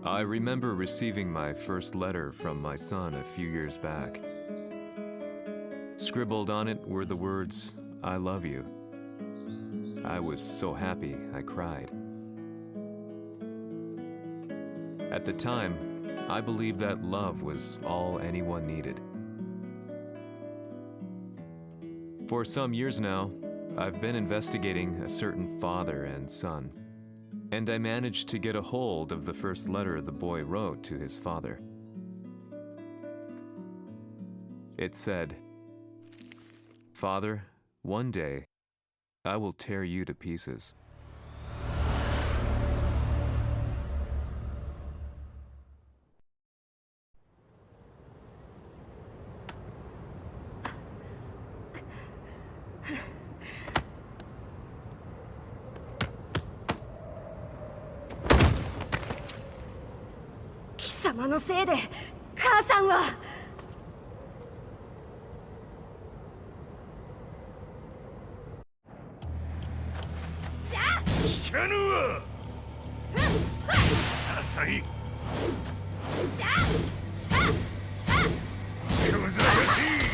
I remember receiving my first letter from my son a few years back. Scribbled on it were the words, "I love you." I was so happy I cried. At the time, I believed that love was all anyone needed. For some years now, I've been investigating a certain father and son, and I managed to get a hold of the first letter the boy wrote to his father. It said, "Father, one day, I will tear you to pieces." "貴様のせいで母さんは..." 聞かぬわ。浅い。小賢しい。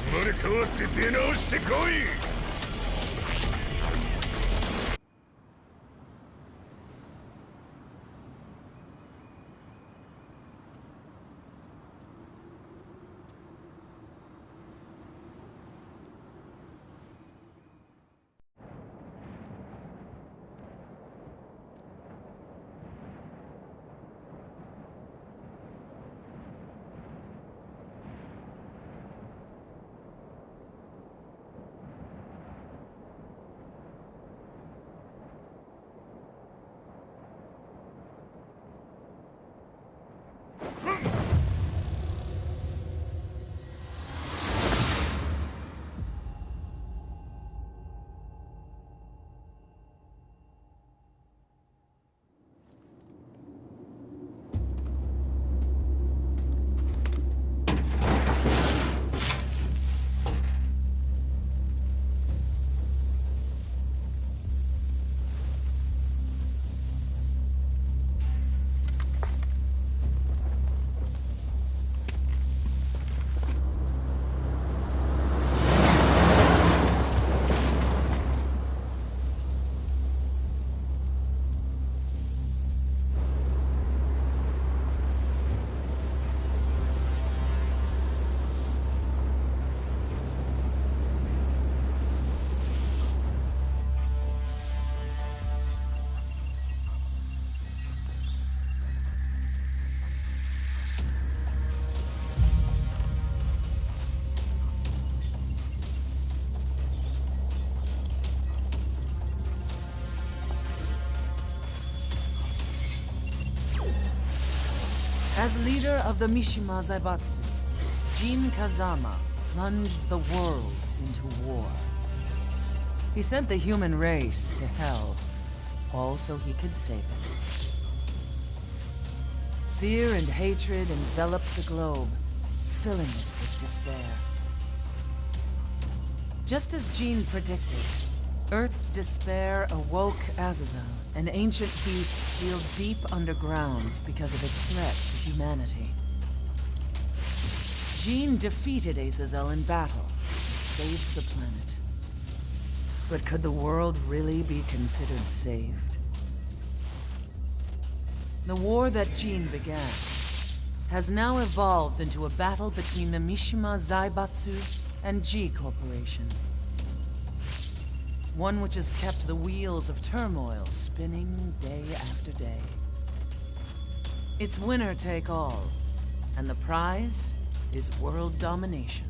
生まれ変わって出直してこい。As leader of the Mishima Zaibatsu, Jin Kazama plunged the world into war. He sent the human race to hell, all so he could save it. Fear and hatred enveloped the globe, filling it with despair. Just as Jin predicted, Earth's despair awoke Azazel, an ancient beast sealed deep underground because of its threat to humanity. Jin defeated Azazel in battle and saved the planet. But could the world really be considered saved? The war that Jin began has now evolved into a battle between the Mishima Zaibatsu and G Corporation. One which has kept the wheels of turmoil spinning day after day. It's winner take all, and the prize is world domination.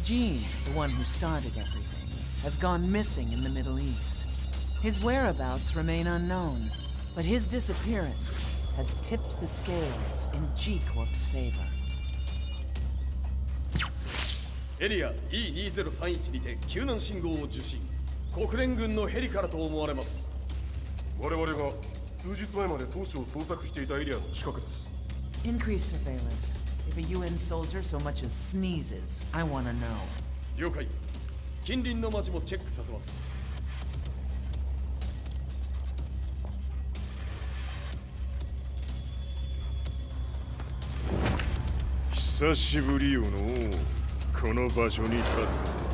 Gene, the one who started everything, has gone missing in the Middle East. His whereabouts remain unknown, but his disappearance has tipped the scales in G-Corp's favor. エリア E2031 にて救難信号を受信。国連軍のヘリからと思われます。我々が数日前まで当初を捜索していたエリアの近くです。 Increase surveillance. If a UN soldier so much as sneezes, I want to know. 了解。近隣の町もチェックさせます。久しぶりよのこの場所に立つ。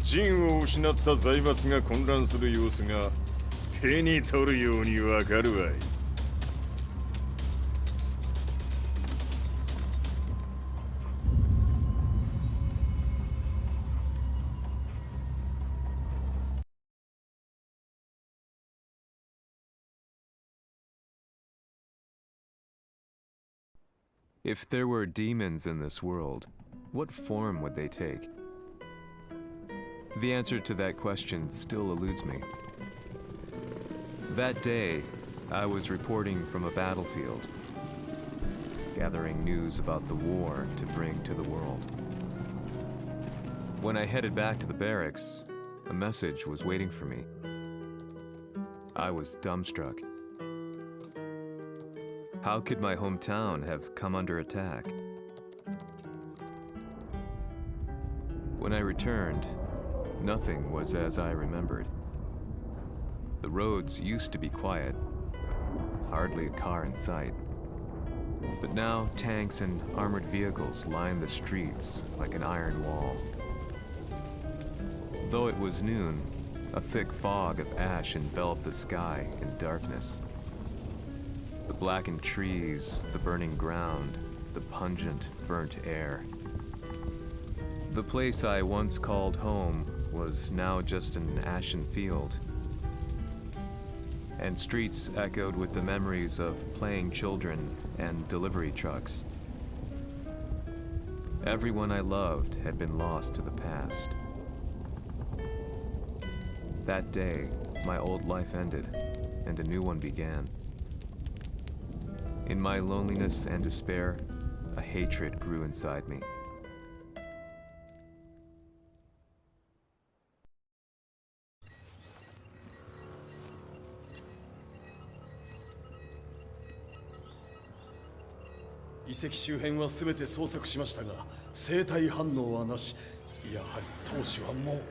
陣を失った財閥が混乱する様子が手に取るようにわかるわい。If there were demons in this world, what form would they take? The answer to that question still eludes me. That day, I was reporting from a battlefield, gathering news about the war to bring to the world. When I headed back to the barracks, a message was waiting for me. I was dumbstruck. How could my hometown have come under attack? When I returned, nothing was as I remembered. The roads used to be quiet, hardly a car in sight. But now tanks and armored vehicles line the streets like an iron wall. Though it was noon, a thick fog of ash enveloped the sky in darkness. The blackened trees, the burning ground, the pungent, burnt air. The place I once called home was now just an ashen field. And streets echoed with the memories of playing children and delivery trucks. Everyone I loved had been lost to the past. That day, my old life ended, and a new one began. In my loneliness and despair, a hatred grew inside me.「遺跡周辺は全て捜索しましたが、生体反応はなし。やはり当主はもう。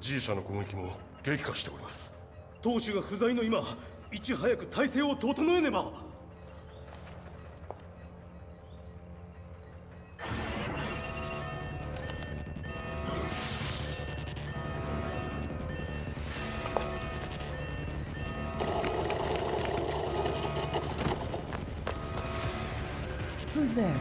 G 社の攻撃も激化しております。当主が不在の今、いち早く体制を整えねば。Who's there?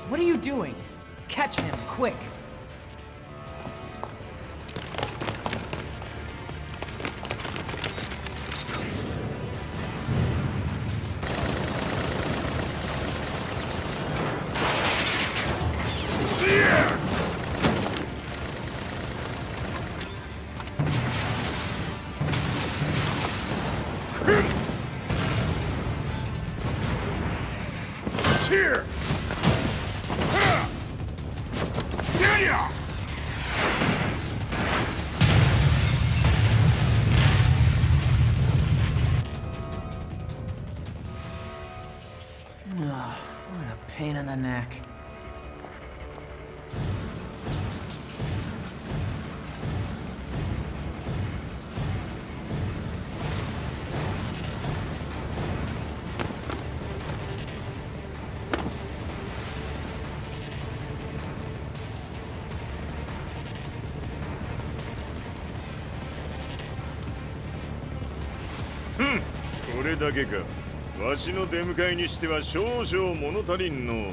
What are you doing? Catch him, quick! Here! What a pain in the neck. これだけか。わしの出迎えにしては少々物足りんの。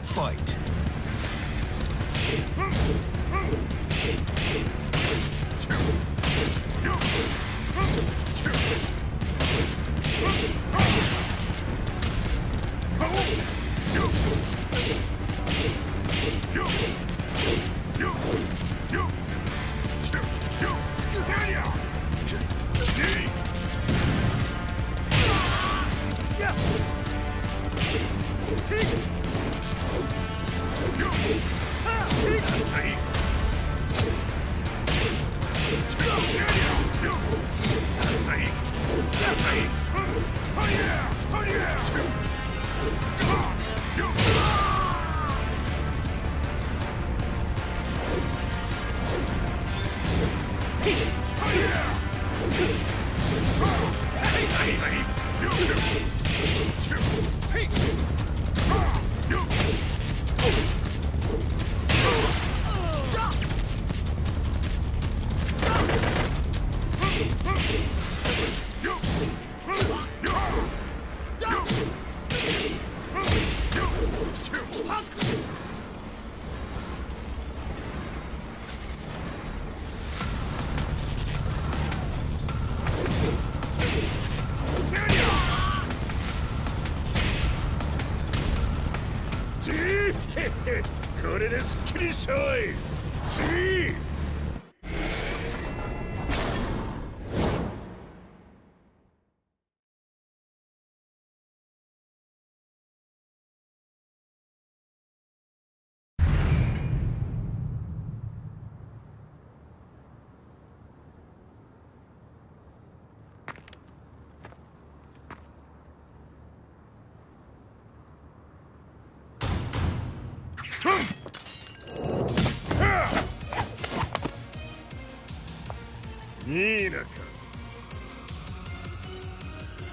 Fight.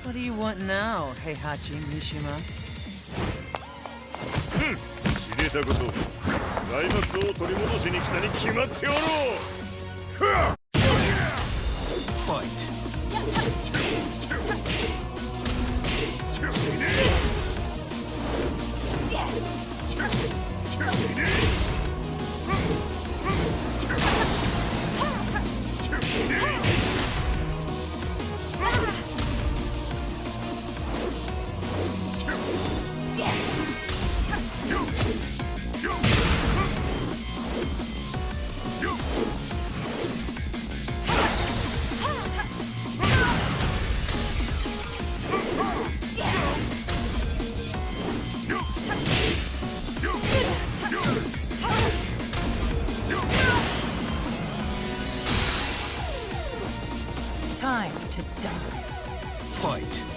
What do you want now, Heihachi Mishima? 知れたこと。財閥を取り戻しに来たに決まっておろう。Fight. Time to die. Fight.「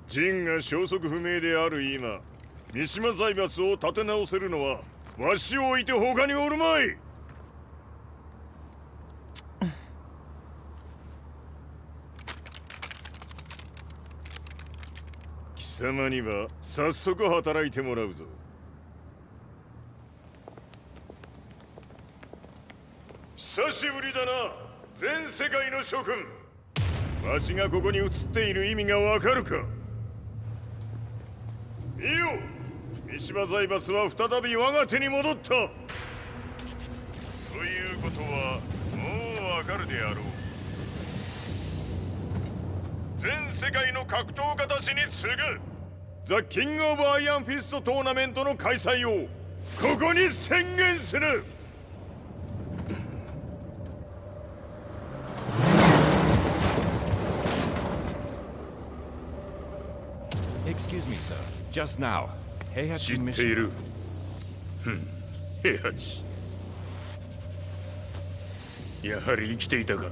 ジンが消息不明である今、三島財閥を立て直せるのはわしを置いて他におるまい。様には早速働いてもらうぞ。久しぶりだな、全世界の諸君。わしがここに映っている意味がわかるか。見よ、三島財閥は再び我が手に戻った。ということはもうわかるであろう。全世界の格闘家たちに次ぐザ・キング・オブ・アイアンフィストトーナメントの開催をここに宣言する。Excuse me, sir. Just now, Heihachi 知ってい Mishima. る。平八。やはり生きていたか。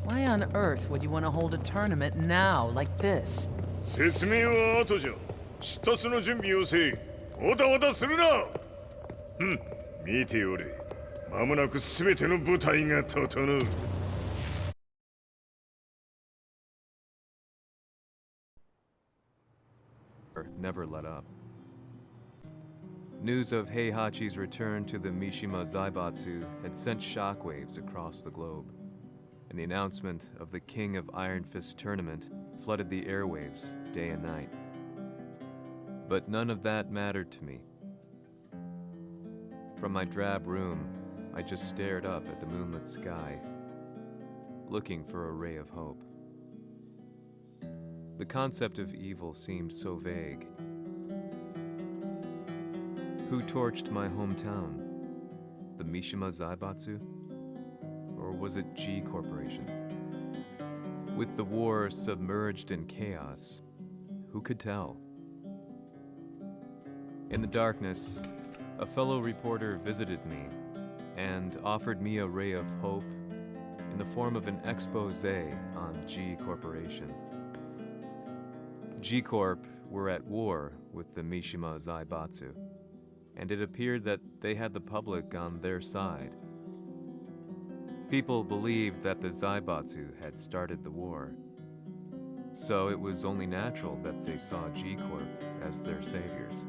Why on earth would you want to hold a tournament now, like this? 説明は後じゃ。出立の準備をせい。おたおたするな。見ておれ。間もなく全ての舞台が整う。Never let up. News of Heihachi's return to the Mishima Zaibatsu had sent shockwaves across the globe, and the announcement of the King of Iron Fist tournament flooded the airwaves day and night. But none of that mattered to me. From my drab room, I just stared up at the moonlit sky, looking for a ray of hope. The concept of evil seemed so vague. Who torched my hometown? The Mishima Zaibatsu? Or was it G Corporation? With the war submerged in chaos, who could tell? In the darkness, a fellow reporter visited me and offered me a ray of hope in the form of an expose on G Corporation. G Corp were at war with the Mishima Zaibatsu, and it appeared that they had the public on their side. People believed that the Zaibatsu had started the war, so it was only natural that they saw G Corp as their saviors.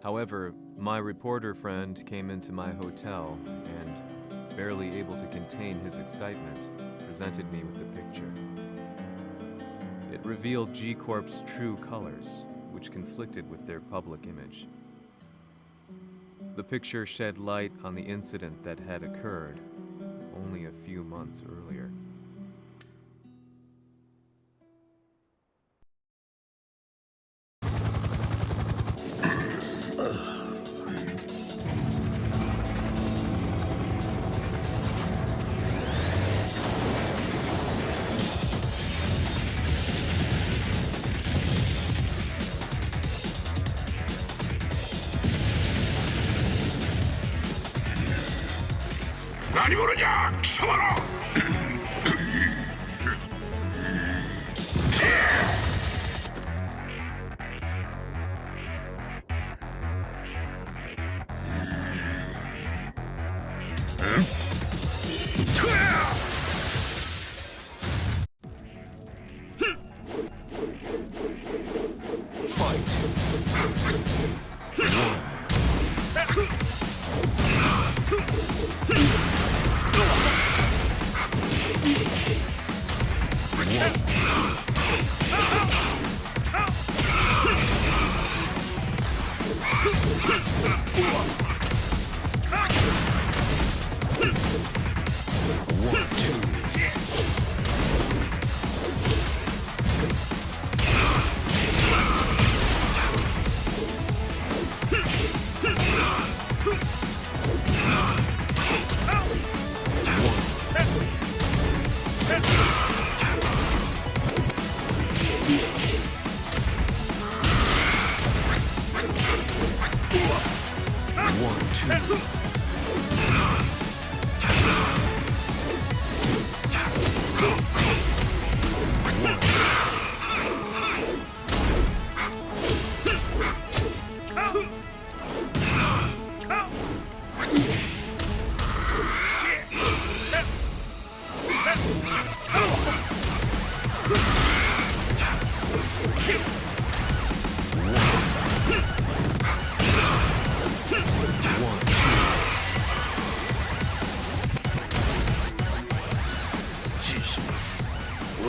However, my reporter friend came into my hotel and, barely able to contain his excitement, presented me with the picture. It revealed G Corp's true colors, which conflicted with their public image. The picture shed light on the incident that had occurred only a few months earlier.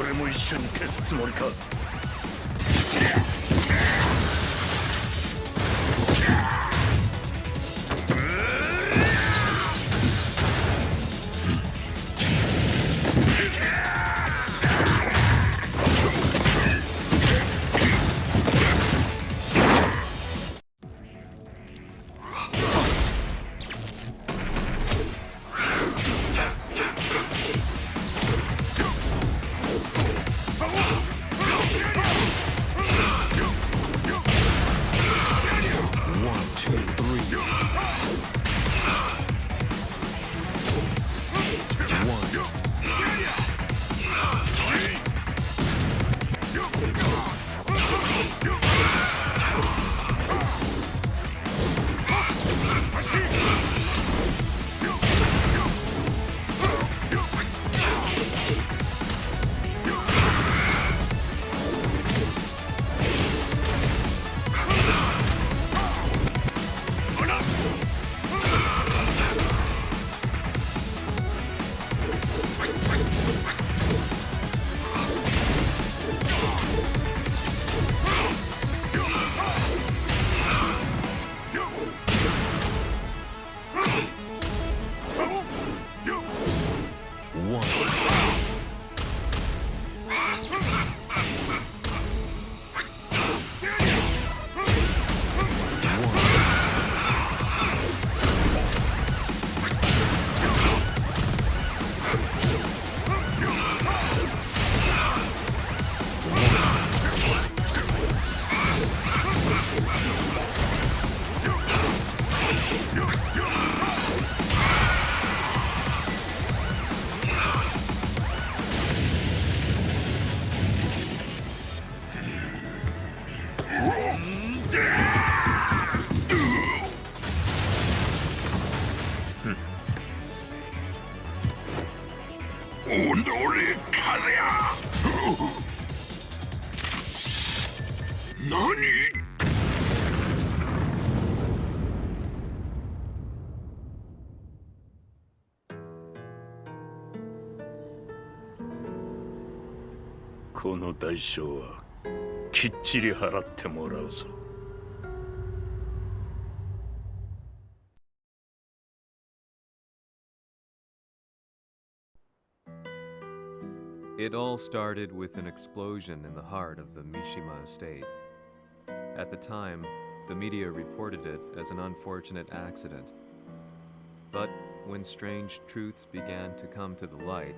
れも一緒に消すつもりか。この代償はきっちり払ってもらうぞ。It all started with an explosion in the heart of the Mishima estate. At the time, the media reported it as an unfortunate accident. But when strange truths began to come to the light,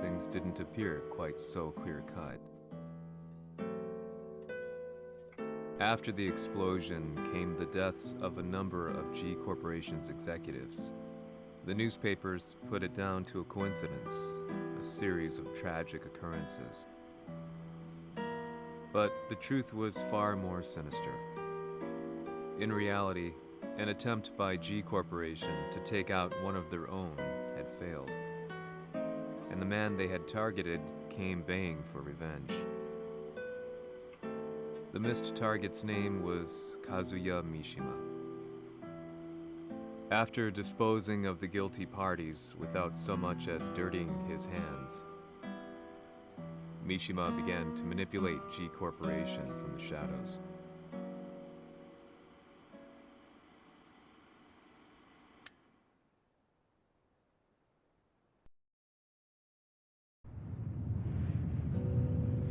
things didn't appear quite so clear-cut. After the explosion came the deaths of a number of G Corporation's executives. The newspapers put it down to a coincidence, a series of tragic occurrences. But the truth was far more sinister. In reality, an attempt by G Corporation to take out one of their own had failed, and the man they had targeted came baying for revenge. The missed target's name was Kazuya Mishima. After disposing of the guilty parties without so much as dirtying his hands, Mishima began to manipulate G Corporation from the shadows.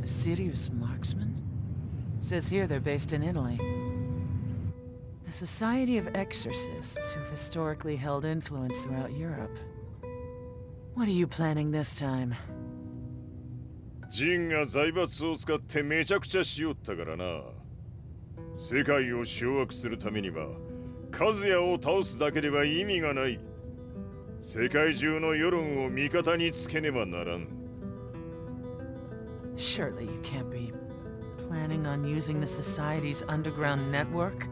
A serious marksman? Says here they're based in Italy. A society of exorcists who've historically held influence throughout Europe. What are you planning this time? ジンが財閥を使ってめちゃくちゃしよったからな。世界を掌握するためには、カズヤを倒すだけでは意味がない。世界中の世論を味方につけねばならん。Surely you can't be planning on using the society's underground network?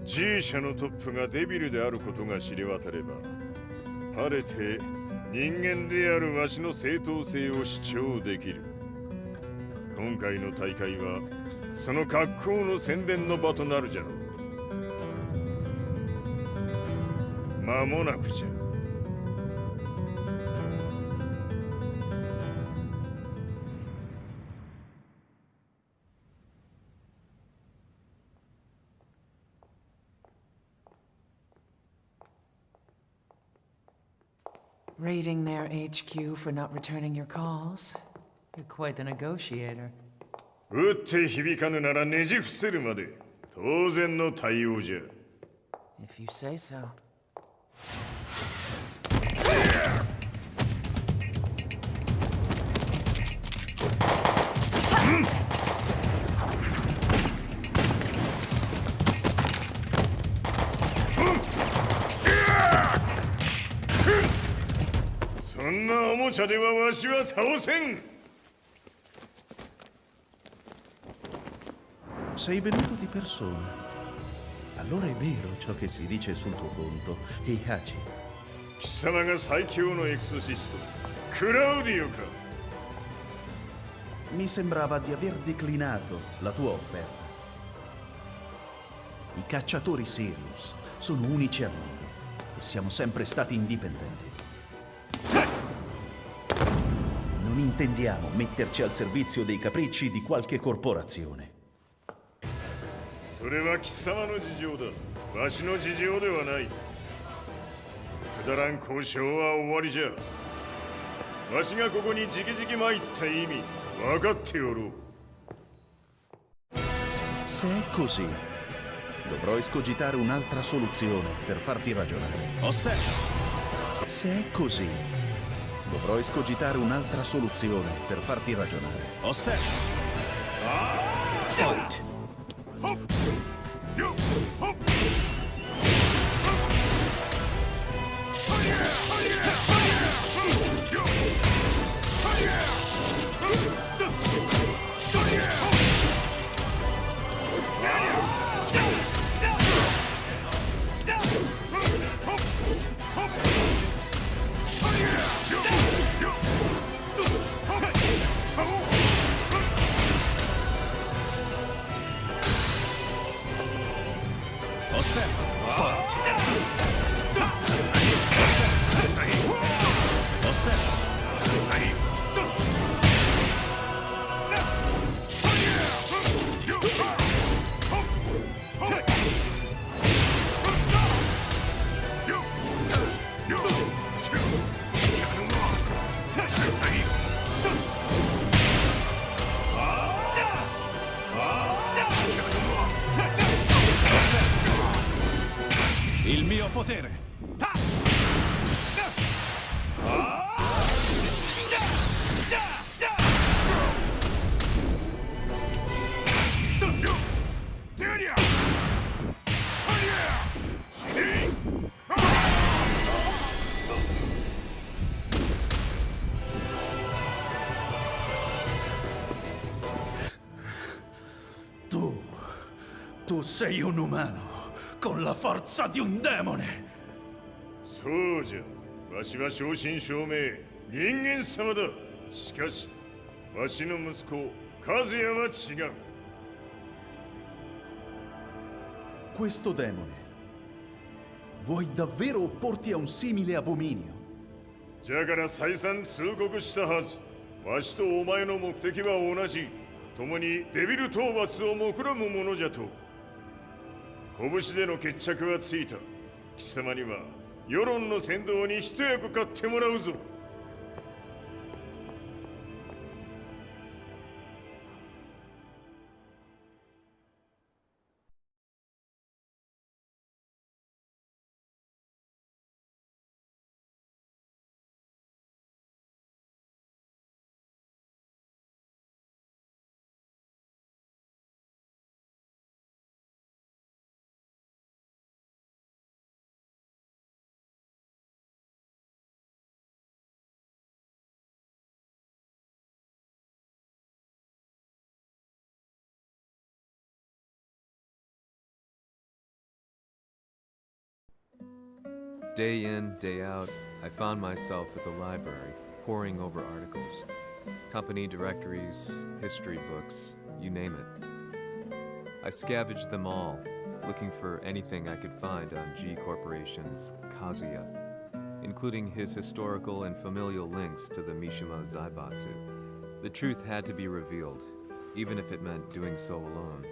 G 社のトップがデビルであることが知れ渡れば、晴れて人間であるわしの正当性を主張できる。今回の大会はその格好の宣伝の場となるじゃろう。間もなくじゃ。Raiding their HQ for not returning your calls. You're quite the negotiator. 撃って響かぬならねじ伏せるまで当然の対応じゃ。 If you say so. そんなおもちゃではわしは倒せん。 Sei venuto di persona. Allora è vero ciò che si dice sul tuo conto, Heihachi. 貴様が最強のエクソシスト、クラウディオか。 Mi sembrava di aver declinato la tua offerta. I cacciatori Sirius sono unici al mondo e siamo sempre stati indipendenti. Non intendiamo metterci al servizio dei capricci di qualche corporazione. それは貴様の事情だ。わしの事情ではない。くだらん交渉は終わりじゃ。わしがここに直々参った意味分かっておろう。 Se è così, dovrò escogitare un'altra soluzione per farti ragionare. Osserva! Se è così, dovrò escogitare un'altra soluzione per farti ragionare. Osserva! Fight! Il mio potere! Tu sei un umano con la forza di un demone. そうじゃ。わしは正真正銘人間様だ。しかしわしの息子和也は違う。 Questo demone. Vuoi davvero opporti a un simile abominio? じゃから再三通告したはず。わしとお前の目的は同じ。共にデビル討伐を目論むものじゃと。拳での決着はついた。貴様には世論の先導に一役買ってもらうぞ。 Day in, day out, I found myself at the library, poring over articles. Company directories, history books, you name it. I scavenged them all, looking for anything I could find on G Corporation's Kazuya, including his historical and familial links to the Mishima Zaibatsu. The truth had to be revealed, even if it meant doing so alone.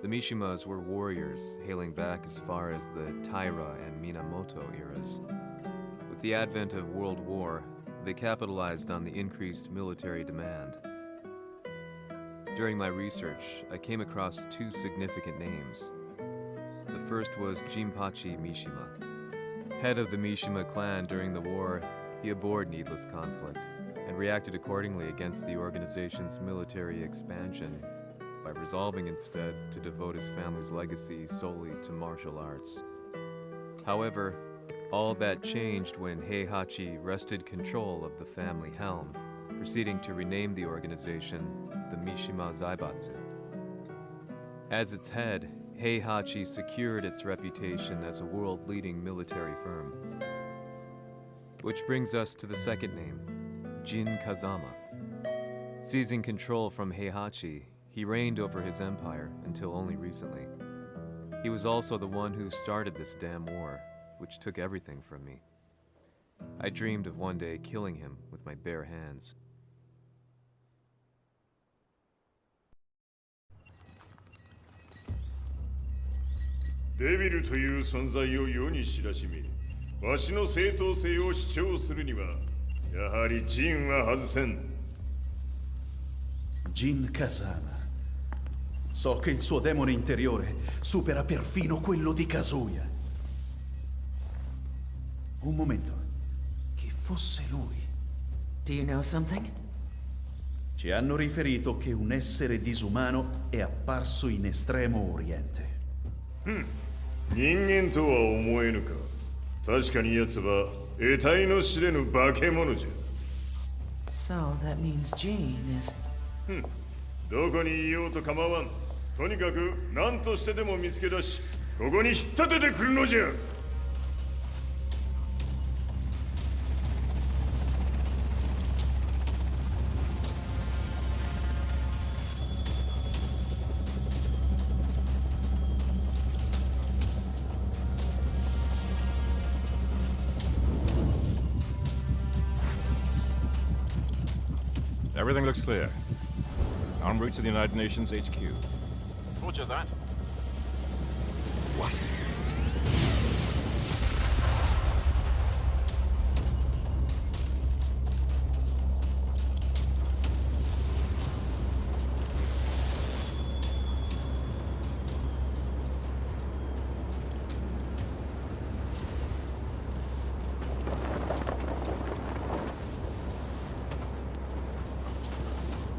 The Mishimas were warriors hailing back as far as the Taira and Minamoto eras. With the advent of World War, they capitalized on the increased military demand. During my research, I came across two significant names. The first was Jinpachi Mishima. Head of the Mishima clan during the war, he abhorred needless conflict and reacted accordingly against the organization's military expansion by resolving instead to devote his family's legacy solely to martial arts. However, all that changed when Heihachi wrested control of the family helm, proceeding to rename the organization the Mishima Zaibatsu. As its head, Heihachi secured its reputation as a world-leading military firm. Which brings us to the second name, Jin Kazama. Seizing control from Heihachi, he reigned over his empire until only recently. He was also the one who started this damn war, which took everything from me. I dreamed of one day killing him with my bare hands. Devil という存在を世に知らしめ、わしの正当性を主張するには、やはりジンは外せん。Jin Kazama. So che il suo demone interiore supera perfino quello di Kazuya. Un momento. Chi fosse lui? Do you know something? Ci hanno riferito che un essere disumano è apparso in Estremo Oriente. 人間とは思えぬか。確かに奴は得体の知れぬ化け物じゃ。 So that means Jean is... どこにいようと構わん。とにかく何としてでも見つけ出し、ここに引っ立ててくるのじゃ。 Everything looks clear. En route to the United Nations HQ. Roger that. What?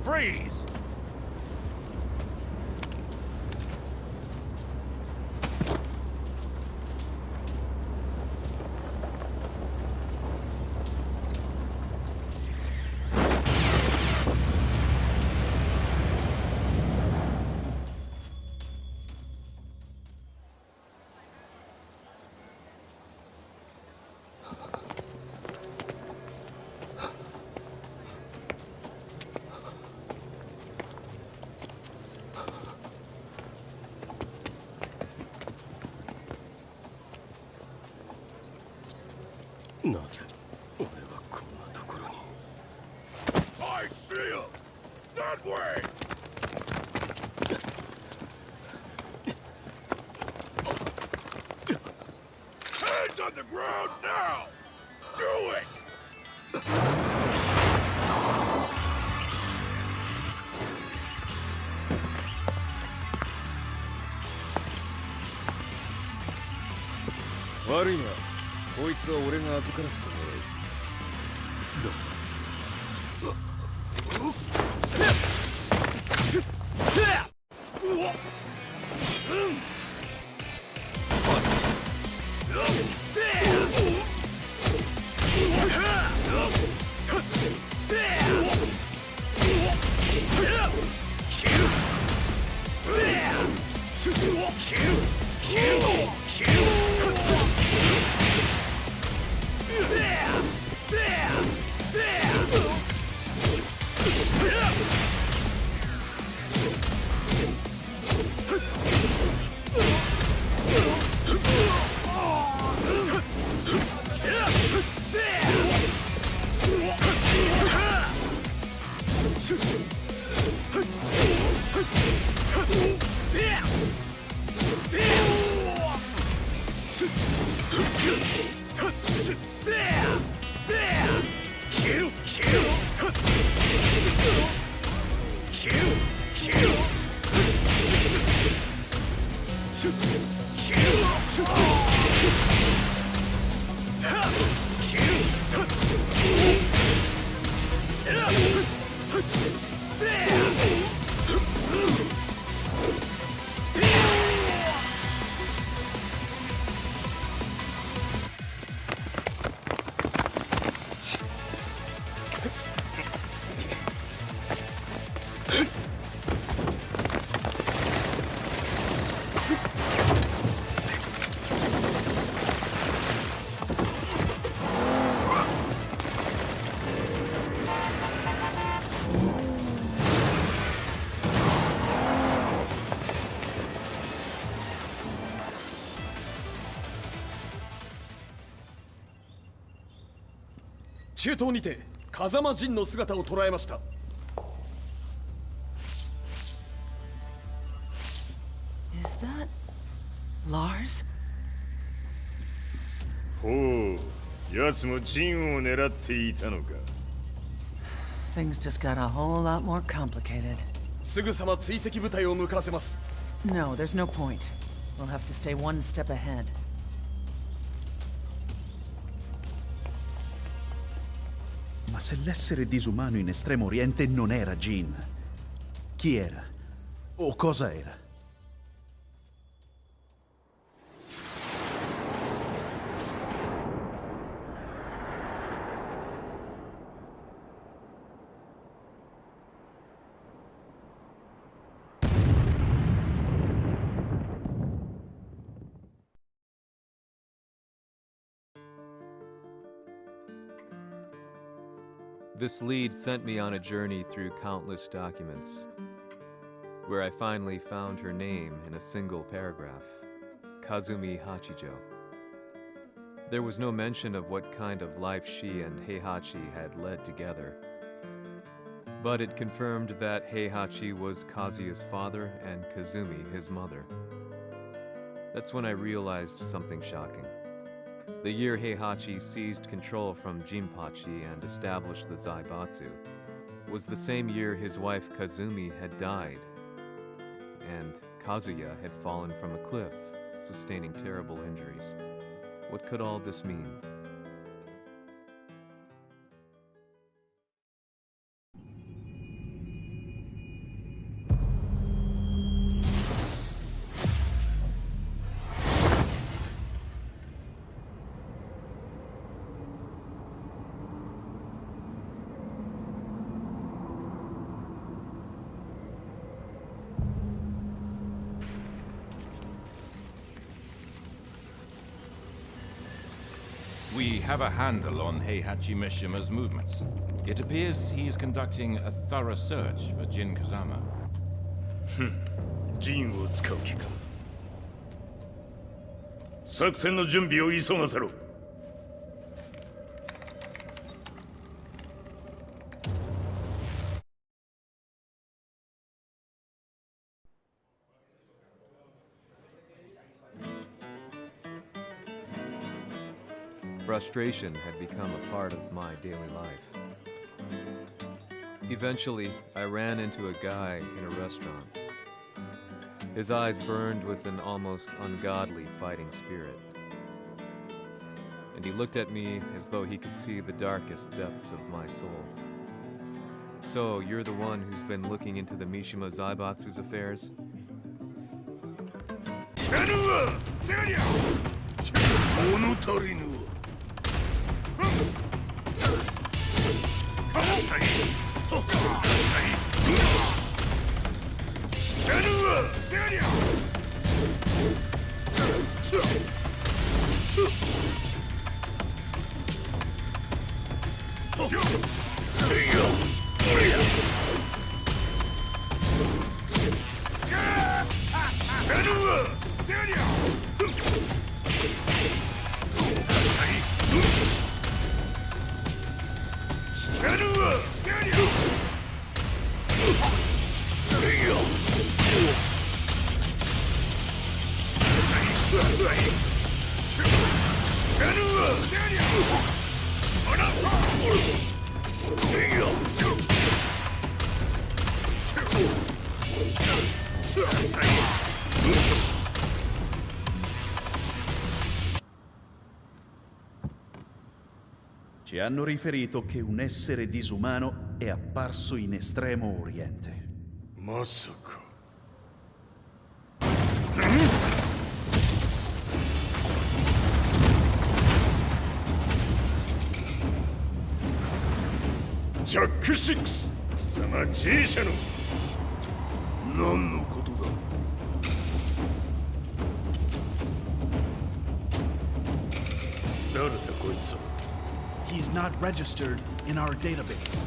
Freeze! I see him! That way! Hands on the ground now! Do it! Worry not. こいつは俺が預からせてもらう。There! 中東にて風間陣の姿を捉えました。Is that Lars? ほう、奴も陣を狙っていたのか。Things just got a whole lot more complicated. すぐさま追跡部隊を向かわせます。No, there's no point. We'll have to stay one step ahead. Ma se l'essere disumano in Estremo Oriente non era Jin, chi era? O cosa era? This lead sent me on a journey through countless documents, where I finally found her name in a single paragraph, Kazumi Hachijo. There was no mention of what kind of life she and Heihachi had led together, but it confirmed that Heihachi was Kazuya's father and Kazumi his mother. That's when I realized something shocking. The year Heihachi seized control from Jinpachi and established the Zaibatsu was the same year his wife Kazumi had died, and Kazuya had fallen from a cliff, sustaining terrible injuries. What could all this mean? We have a handle on Heihachi Mishima's movements. It appears he is conducting a thorough search for Jin Kazama. 陣を使う気か。作戦の準備を急がせろ。Frustration had become a part of my daily life. Eventually, I ran into a guy in a restaurant. His eyes burned with an almost ungodly fighting spirit. And he looked at me as though he could see the darkest depths of my soul. So, you're the one who's been looking into the Mishima Zaibatsu's affairs? Ci hanno riferito che un essere disumano è apparso in Estremo Oriente. まさか。ジャック6、貴様 G 社の何のことだ。誰だこいつは。He's not registered in our database.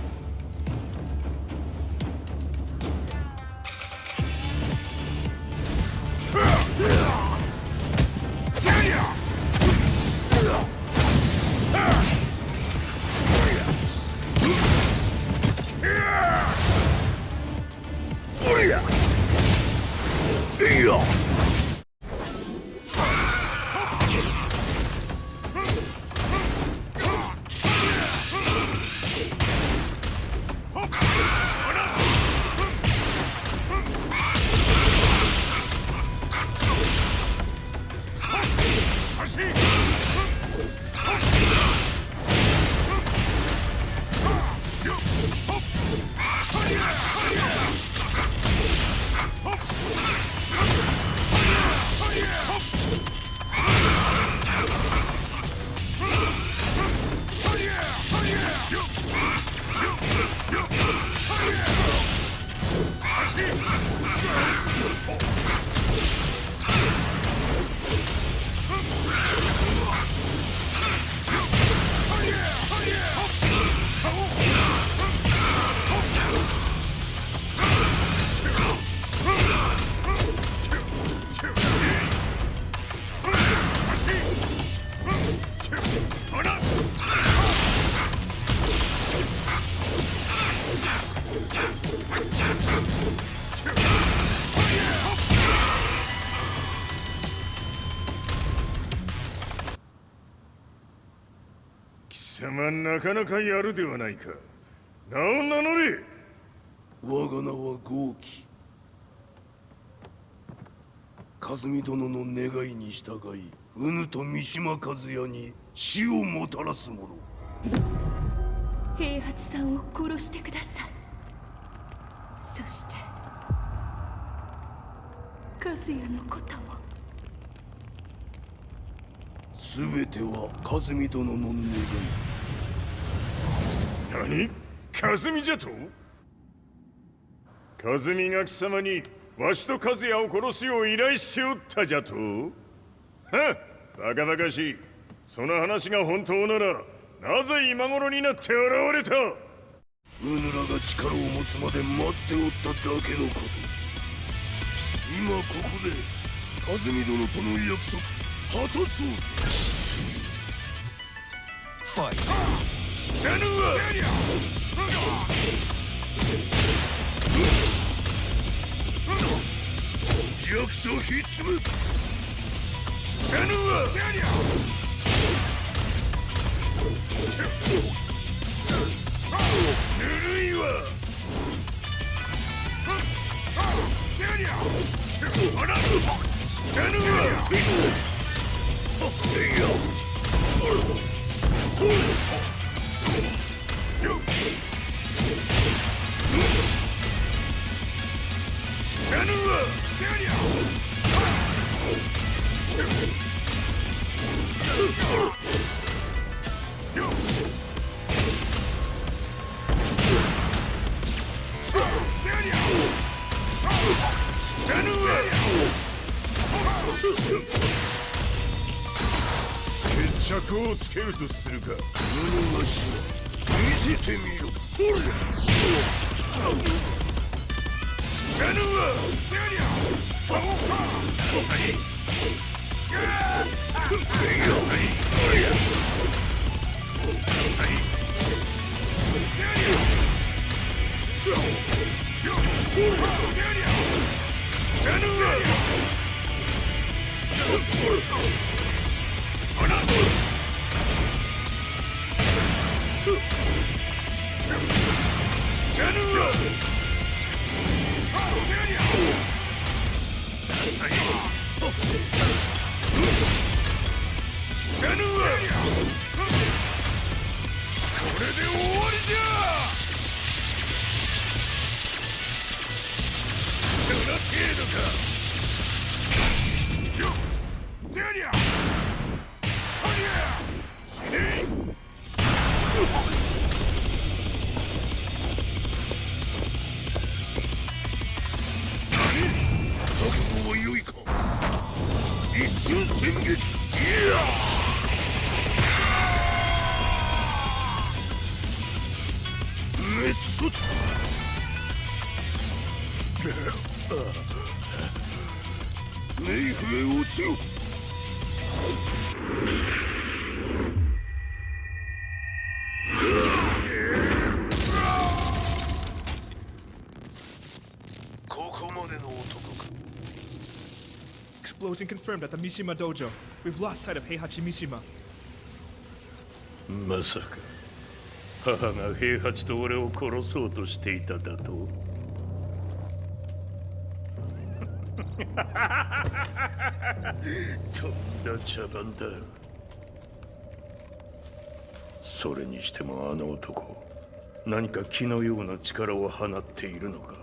貴様なかなかやるではないか。名を名乗れ。我が名は豪輝。和美殿の願いに従いうぬと三島和也に死をもたらす者。平八さんを殺してください。そして和也のことも。全ては和美殿の願い。何？和美じゃと？和美が貴様にわしと和也を殺すよう依頼しておったじゃと？はっ、バカバカしい。その話が本当ならなぜ今頃になって現れた？うぬらが力を持つまで待っておっただけのこと。今ここで和美殿との約束果たそうぜ。ファイト。死なぬわ！弱者ひっつむ。死なぬわ！ぬるいわ！あら！死なぬわ！決着をつけるとするか。無の足見せてみろ。ほれ！死なぬわ！これで終わりじゃ！その程度か。よっ！デリア！ハリア！死ね！覚悟は良いか。一瞬戦撃。いや！滅卒。冥府へ落ちろ。ここまでの男か。Explosion confirmed at the Mishima dojo. We've lost sight of Heihachi Mishima. まさか母が平八と俺を殺そうとしていただと？とんだ茶番だ。それにしてもあの男、何か気のような力を放っているのか。